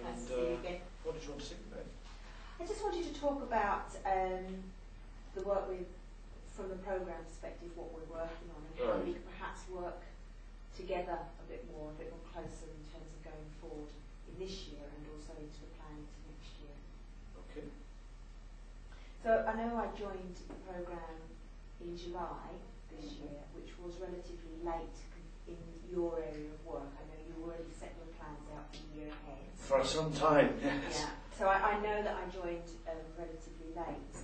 Nice And to see you again. what did you want to see about? I just wanted to talk about the work from the programme perspective, what we're working on, and how we can perhaps work together a bit more closer in terms of going forward in this year and also into the plan into next year. Okay. So I know I joined the programme in July this year, which was relatively late in your area of work. I know you already set your plans out for the year ahead. For some time, yes. Yeah. So I know that I joined relatively late.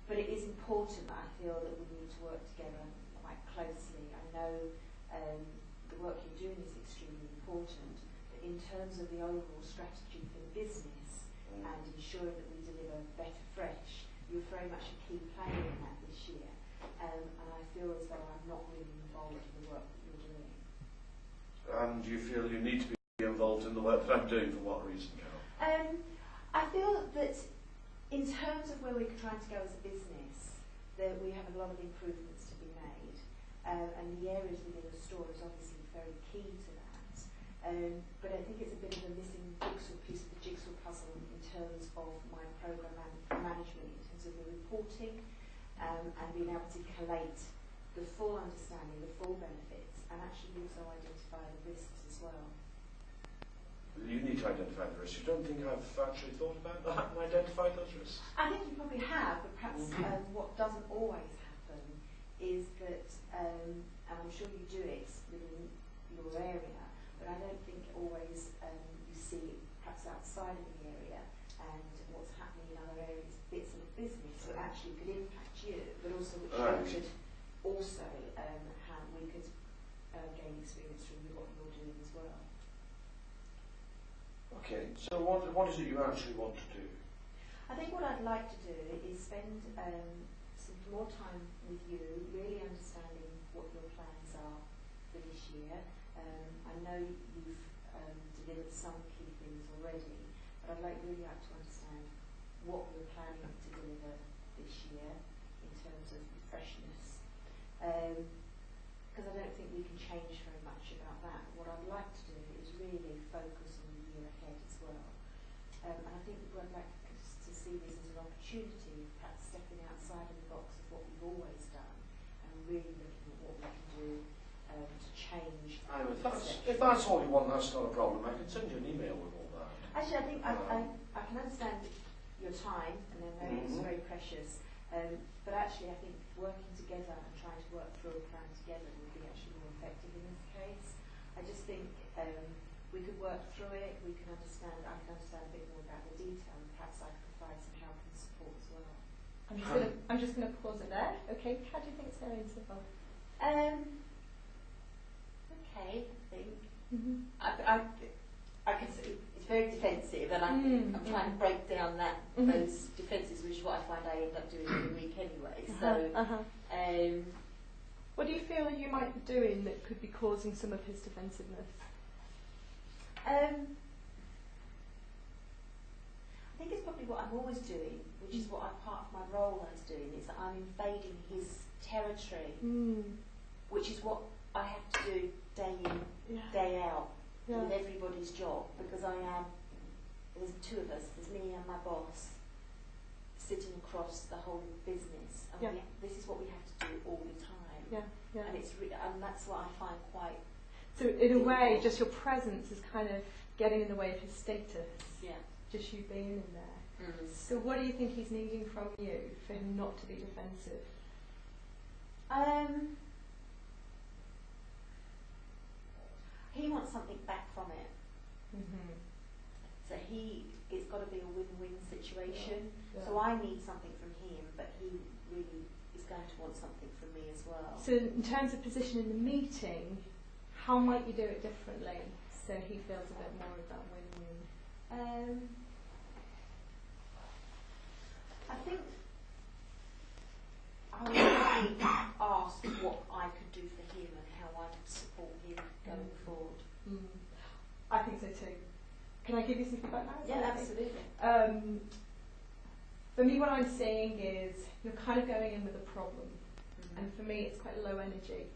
But it is important that I feel that we need to work together quite closely. I know the work you're doing is extremely important, but in terms of the overall strategy for the business and ensuring that we deliver better fresh, you're very much a key player in that this year. And I feel as though I'm not really involved in the work that you're doing. And you feel you need to be involved in the work that I'm doing, for what reason, Carol? I feel that in terms of where we're trying to go as a business, that we have a lot of improvements to be made, and the areas within the store is obviously very key to that. But I think it's a bit of a missing piece of the jigsaw puzzle in terms of my programme management, in terms of the reporting, and being able to collate the full understanding, the full benefits, and actually also identify the risks as well. You need to identify the risks. You don't think I've actually thought about that and identified those risks? I think you probably have, but perhaps what doesn't always happen is that, and I'm sure you do it within your area, but I don't think always you see perhaps outside of the area and what's happening in other areas, bits of business that actually could impact you, but also which we could also how we could gain experience from what you're doing as well. Okay, so what is it you actually want to do? I think what I'd like to do is spend some more time with you, really understanding what your plans are for this year. I know you've delivered some key things already, but I'd really like to understand what you're planning to deliver this year in terms of freshness. Because I don't think we can change very much about that. What I'd like to do is really focus on the year ahead as well. And I think I'd like to see this as an opportunity, perhaps stepping outside of the box of what we've always done and really looking at what we can do to change. If that's all you want, that's not a problem. I can send you an email with all that. Actually, I think I can understand your time, and I know it's very precious. But actually, I think working together and trying to work through a plan together would be actually more effective in this case. I just think we could work through it. I can understand a bit more about the detail, and perhaps I could provide some help and support as well. I'm just going to pause it there. Okay, how do you think it's going so far? Okay, I think. I can see it's very defensive, and I'm trying to break down those defences, which is what I find I end up doing every week anyway. So, what do you feel you might be doing that could be causing some of his defensiveness? I think it's probably what I'm always doing, which is what part of my role as doing, is that I'm invading his territory, which is what I have to do day in, day out, with everybody's job, because there's two of us, there's me and my boss, sitting across the whole business, and this is what we have to do all the time. And and that's what I find quite. So in a way, just your presence is kind of getting in the way of his status. Yeah. Just you being in there. So what do you think he's needing from you for him not to be defensive? He wants something back from it. So it's got to be a win-win situation. So I need something from him, but he really is going to want something from me as well. So in terms of position in the meeting, how might you do it differently so he feels a bit more of that win-win? I think I would really ask what I could do for him and how I could support him going forward. I think so too. Can I give you some feedback now? Yeah, absolutely. For me, what I'm seeing is you're kind of going in with a problem, and for me, it's quite low energy.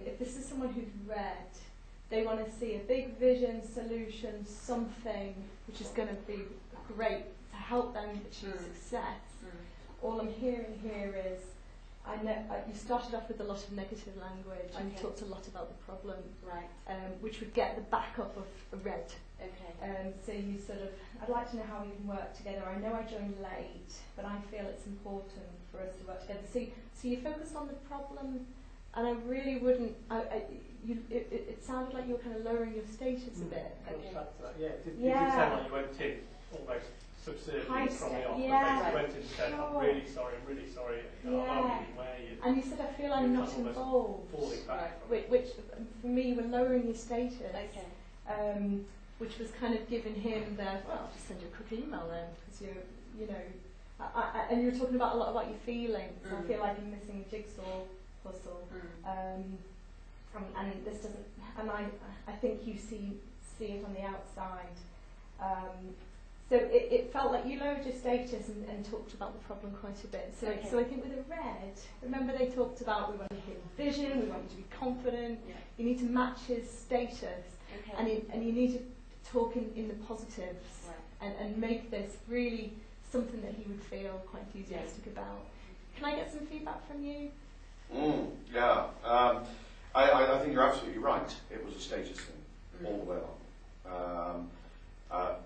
If this is someone who's read they want to see a big vision, solution, something which is going to be great to help them achieve success. All I'm hearing here is, I know you started off with a lot of negative language and you talked a lot about the problem, Right. which would get the backup of a red. Okay. So you sort of, I'd like to know how we can work together. I know I joined late, but I feel it's important for us to work together. So you focus on the problem, and I really wouldn't. It sounded like you were kind of lowering your status a bit. Okay. Yeah, it did sound like you went in almost subservient from the off. Yeah. You went in and said, I'm really sorry, I'm not really where you. And you said, I feel I'm not involved. Falling back. Which for me, were lowering your status. Okay. Which was kind of giving him the, well, I'll just send you a quick email then, because you know, and you were talking about a lot about your feelings. I feel like I'm missing a jigsaw puzzle. And this doesn't, and I think you see it on the outside. So it felt like you lowered your status and talked about the problem quite a bit. So I think with a red, remember they talked about, we want you to hit vision, we want you to be confident, you need to match his status, and you need to talk in the positives, and make this really something that he would feel quite enthusiastic about. Can I get some feedback from you? Yeah. I think you're absolutely right. It was a status thing all the way along.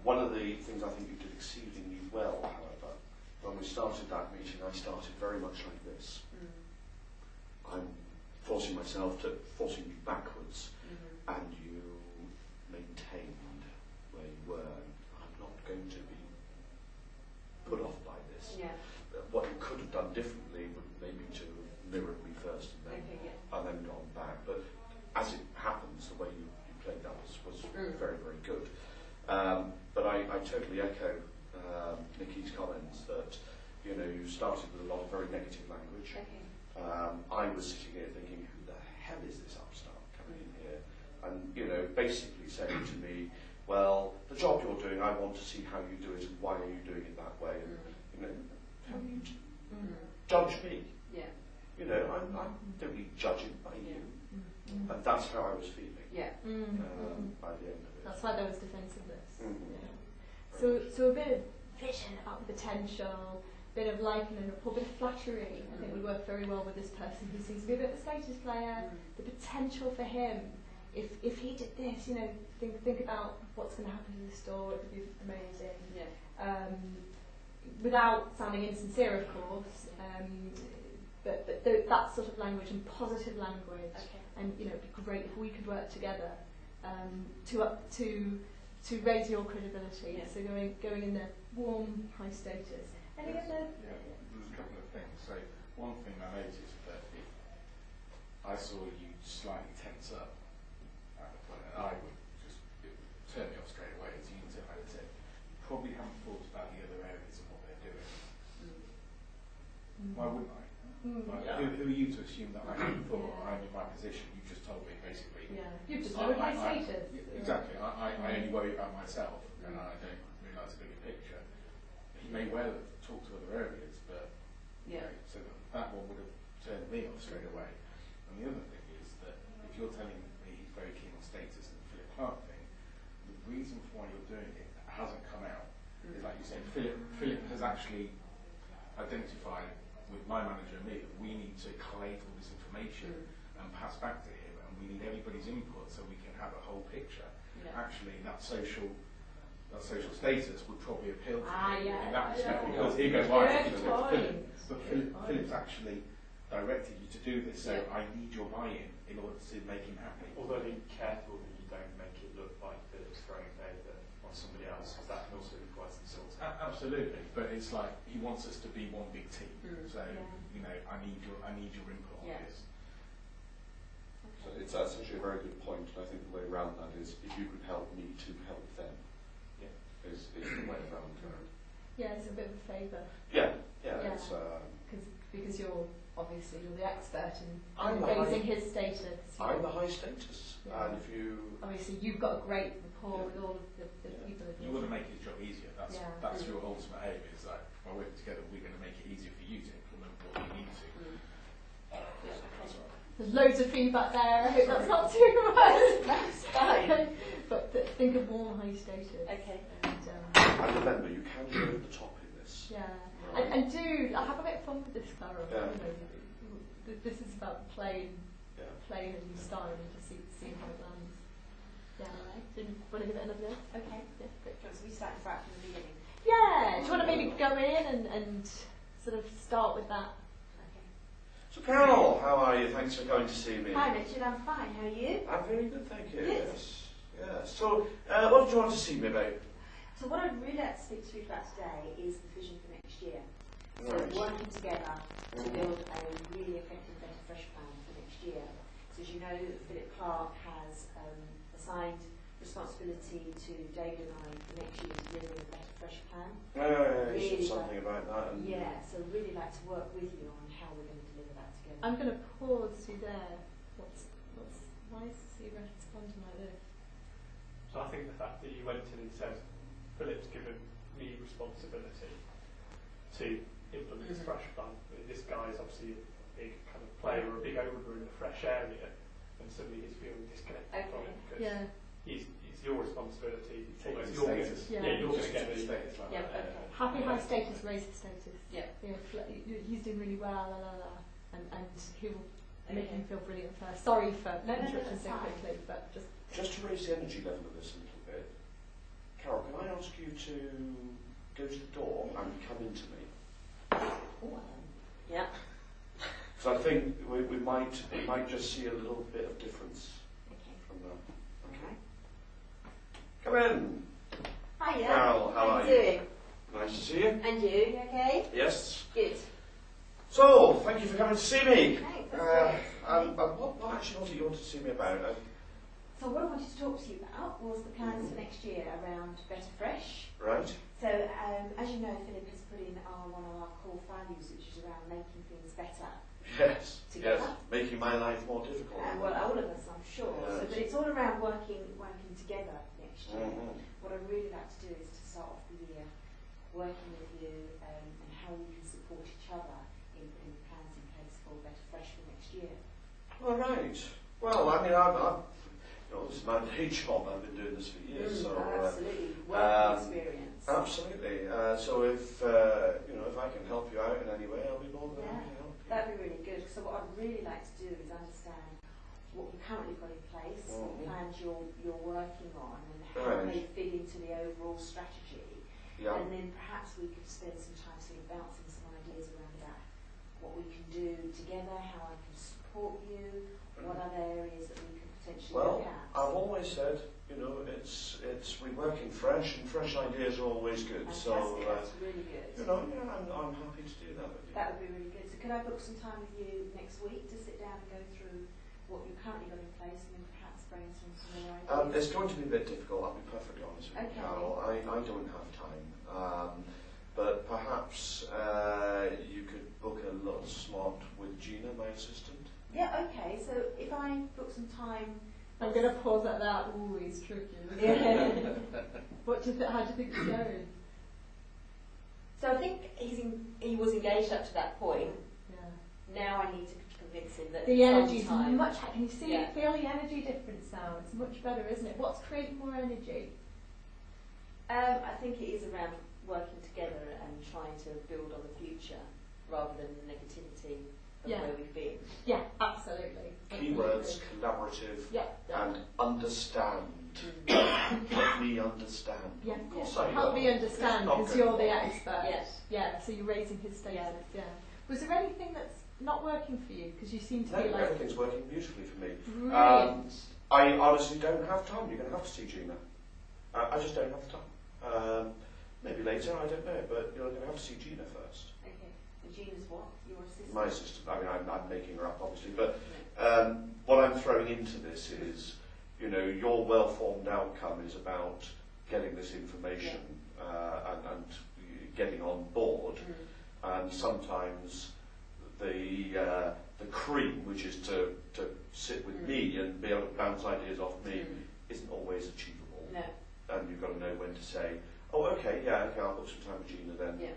One of the things I think you did exceedingly well, however, when we started that meeting, I started very much like this. I'm forcing you backwards, and you maintained where you were. I'm not going to be put off by this. What you could have done differently would maybe to mirror me first and then gone back. But as it happens, the way you played that was very, very good. But I totally echo Nikki's comments that you started with a lot of very negative language. I was sitting here thinking, who the hell is this upstart coming in here? And basically saying to me, well, the job you're doing, I want to see how you do it and why are you doing it that way? And how do you judge me? I'm don't be judging by you. And that's how I was feeling by the end of it. That's why there was defensiveness. So a bit of vision about potential, a bit of liking and rapport, a bit of flattery, I think would work very well with this person who seems to be a bit of a status player. The potential for him, if he did this, think about what's going to happen to the store, it would be amazing. Without sounding insincere, of course, but that sort of language and positive language, and it'd be great if we could work together to raise your credibility. So going in the warm, high status. Any other? Yeah, there's a couple of things. So one thing I noticed that I saw you slightly tense up at the point, and I would it would turn me off straight away as you said. I said, probably haven't thought about the other areas and what they're doing. Why wouldn't I? Who are you to assume that I haven't thought I'm in my position? You've just told me basically. You've just lowered my status. Exactly. I only worry about myself, and I don't realise the bigger picture. He may well have talked to other areas, but so that one would have turned me off straight away. And the other thing is that if you're telling me he's very keen on status and the Philip Clark thing, the reason for why you're doing it hasn't come out. Is like you said, Philip has actually identified with my manager and me that we need to collate all this information and pass back to him, and we need everybody's input so we can have a whole picture. Actually, that social status would probably appeal to him in that respect, because he goes, but Philip's actually directed you to do this, so I need your buy-in in order to make him happy. Although be careful that you don't make it look like Philip's throwing favour on somebody else, because that can also be quite insulting. Absolutely, but it's like he wants us to be one big team. So I need your input on this. So it's actually a very good point, and I think the way around that is if you could help me to help them. Is the way around it. It's a bit of a favour. It's because you're the expert in raising his status. I'm the high status, and if you obviously you've got a great rapport with all of the people. You want to make his job easier. That's your ultimate aim. Is like by working together, we're going to make it easier for you to implement what you need to. There's loads of feedback there. I hope that's not too much. Fine. But think of warm, high status. Okay. And remember, you can go over the top in this. Yeah. Right. And do have a bit of fun with this, Carol. Yeah. You know, this is about playing Yeah. a new style and just see how it lands. Yeah. Right. Do you want to give it another go? Okay. Yeah. Great. So we start right from the beginning. Yeah. Do you want to maybe go in and sort of start with that? Okay. So Carol, how are you? Thanks for going to see me. Hi Richard, I'm fine. How are you? I'm very good, thank you. Good. Yes. Yes. So, what did you want to see me about? So what I'd really like to speak to you about today is the vision for next year. So Right. working together to build a really effective Better Fresh plan for next year. So as you know, Philip Clark has assigned responsibility to David and I for next year to deliver the Better Fresh plan. You Really said something about that. And Yeah, so really like to work with you on how we're going to deliver that together. I'm going to pause you there. Why is he responding like this? So I think the fact that you went in and said, Philip's given me responsibility to implement this fresh plan. This guy's obviously a big kind of player or a big owner in the fresh area, and suddenly he's feeling disconnected from it because Yeah. it's your responsibility. It's Taking your status. Yeah. you're going to get the status like Yeah, that. okay. Happy high status, raise the status. Yeah. You know, he's doing really well, and he will make Okay. him feel brilliant first. Sorry for No, interrupting that's so fine. quickly, but just to raise the energy level of this a little bit, Carol, can I ask you to go to the door and come into me? Yeah. So I think we might just see a little bit of difference Okay. from that. Okay. Come in. Hiya. Carol, how are you? doing? Nice to see you. And you? You okay? Yes. Good. So, thank you for coming to see me. Thanks. That's great. What actually was it you wanted to see me about? So what I wanted to talk to you about was the plans for next year around Better Fresh. Right. So as you know, Philip has put in one of our core values, which is around making things better. Yes. Together. Yes. Making my life more difficult. Well, all of us, I'm sure. So, Yes. but it's all around working together next year. Mhm. What I'd really like to do is to start off the year working with you and how we can support each other in putting plans in place for Better Fresh for next year. All right. Well, I mean, I'm this is my day job. I've been doing this for years. So, absolutely. Work experience. Absolutely. So if if I can help you out in any way, I'll be more than happy to help you. That'd be really good. So what I'd really like to do is understand what you've currently got in place, what plans you're working on, and how they fit into the overall strategy. Yeah. And then perhaps we could spend some time sort of bouncing some ideas around that, what we can do together, how I can support you, what other areas that we could potentially Well, look at. I've always said, we work in fresh, and fresh ideas are always good. Fantastic, So, that's really good. I'm happy to do that with you. That would be really good. So could I book some time with you next week to sit down and go through what you've currently got in place and then perhaps brainstorm some more ideas? It's going to be a bit difficult, I'll be perfectly honest with you, Okay. Carol. I don't have time. But perhaps you could book a little slot with Gina, my assistant. Yeah, okay. So if I book some time... I'm going to pause at that. Ooh, it's tricky. Yeah. How do you think it's going? So I think he was engaged up to that point. Yeah. Now I need to convince him that The energy's sometime- much. Can you see Yeah. feel the energy difference now? It's much better, isn't it? What's creating more energy? I think it is around working together and trying to build on the future rather than the negativity of Yeah. where we've been. Yeah, absolutely. Keywords, collaborative, Yeah. and understand. Help me understand. Yeah. Of course I Help will. me understand, Not because good. you're the expert. Yes. Yeah. So you're raising his status. Yeah. Was there anything that's not working for you? Because you seem to No, be like everything's working beautifully for me. brilliant. I honestly don't have time. You're going to have to see Gina. I just don't have the time. Maybe later, I don't know, but you're going to have to see Gina first. Okay. And Gina's what? Your assistant? My assistant. I mean, I'm making her up, obviously, but what I'm throwing into this is, your well-formed outcome is about getting this information and getting on board, and sometimes the cream, which is to sit with me and be able to bounce ideas off me, isn't always achievable. No. And you've got to know when to say, oh, okay, I'll book some time with Gina then. Yeah.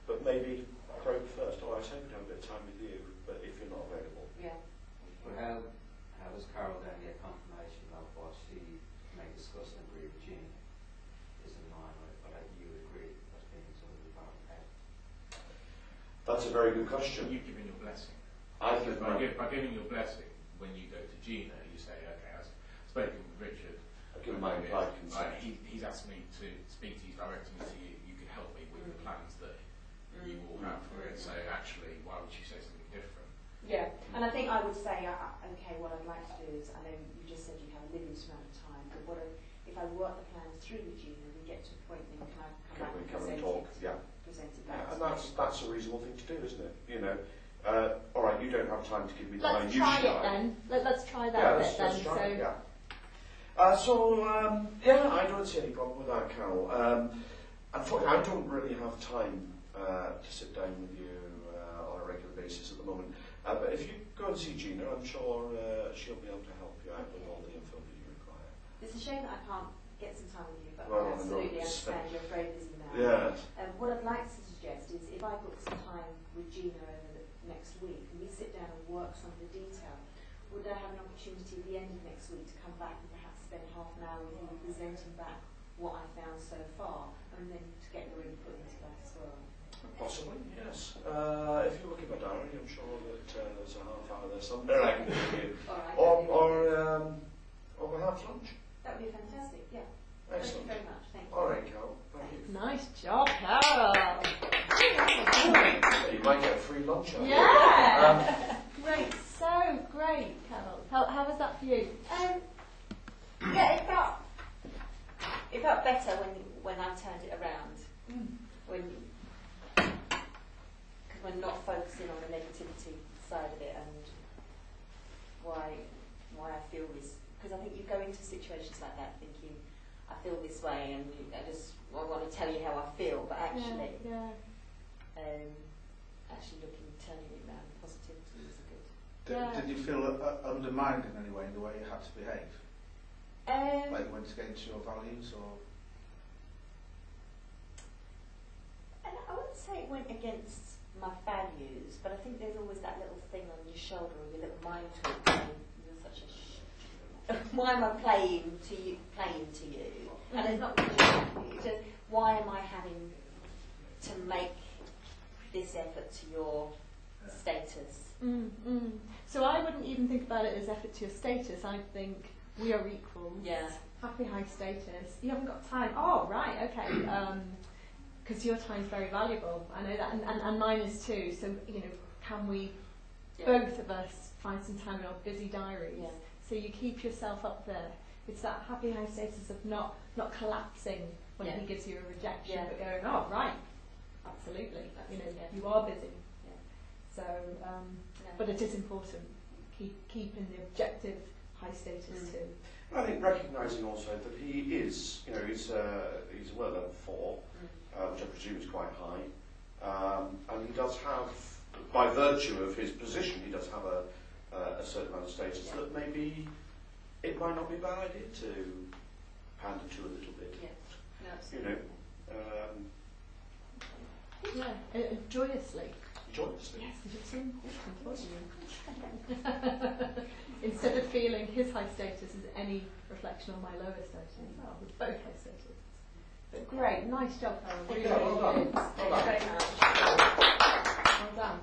But maybe Craig first. I was hoping to have a bit of time with you, but if you're not available. Yeah. Well, how was Carol going to get confirmation of what's discuss and agree with Gina is in line with, but you agree as being sort of the department head. That's a very good question. You've given your blessing. I think By giving your blessing, when you go to Gina, you say, okay, I've spoken with Richard. I've given my implied consent. He's asked me to speak to you, directed me to you. You could help me with the plans that you will have for it. So actually, why would you say something different? Yeah, and I think I would say, okay, what I'd like to do is, I know you just said you have a limited amount of time, but if I work the plans through with you, and we get to a point, then can I come back and present talk? it? Yeah. Present it back. And that's a reasonable thing to do, isn't it? You know, all right, you don't have time to give me the Let's minutiae. try it then. Let's try that a bit then. Let's try it, So, yeah, I don't see any problem with that, Carol. Unfortunately, I don't really have time to sit down with you on a regular basis at the moment. But if you go and see Gina, I'm sure she'll be able to help you out with all the info that you require. It's a shame that I can't get some time with you, but Well, I absolutely no, understand you're very busy now. Yes. What I'd like to suggest is if I book some time with Gina over the next week and we sit down and work some of the detail, would I have an opportunity at the end of next week to come back and perhaps spend half an hour with you presenting back what I found so far and then to get your input into that as well? Possibly, yes. If you look at my diary, I'm sure that there's a half hour there somewhere I can give you. All right. Or perhaps lunch. That would be fantastic, yeah. Excellent. Thank you very much. Thank you. All right, Carol. Thank you. nice job, Carol. You might get a free lunch out of it. Yeah. Great, so great, Carol. How was that for you? Yeah, it felt better when I turned it around. Because we're not focusing on the negativity side of it and why I feel this. Because I think you go into situations like that thinking, I feel this way and I want to tell you how I feel, but actually, actually turning it around, positivity is good. Did you feel undermined in any way in the way you had to behave? Like you went against your values, or? And I wouldn't say it went against my values, but I think there's always that little thing on your shoulder, or your little mind talk saying, you're such a why am I playing to you? And it's not just, why am I having to make this effort to your status? So I wouldn't even think about it as effort to your status. I think we are equals. Yeah. Happy high status. You haven't got time. Oh, right, okay. Because your time's very valuable. I know that, and mine is too. So, can we, both of us, find some time in our busy diaries? Yeah. So you keep yourself up there. It's that happy high status of not collapsing when he gives you a rejection, but going, oh, right, absolutely. You are busy. Yeah. So, but it is important. Keeping the objective high status too. I think recognising also that he is, he's a well level 4, which I presume is quite high, and he does have, by virtue of his position, he does have a certain amount of status that maybe it might not be a bad idea to pander to a little bit. Yeah. No, absolutely. Joyously. Joyously. Yes, because it's so important for you. Instead of feeling his high status as any reflection on my lower status. Oh, we're both high status. But great, nice job, Carol. Really, Well done. good. Well done. Thanks very much. Well done.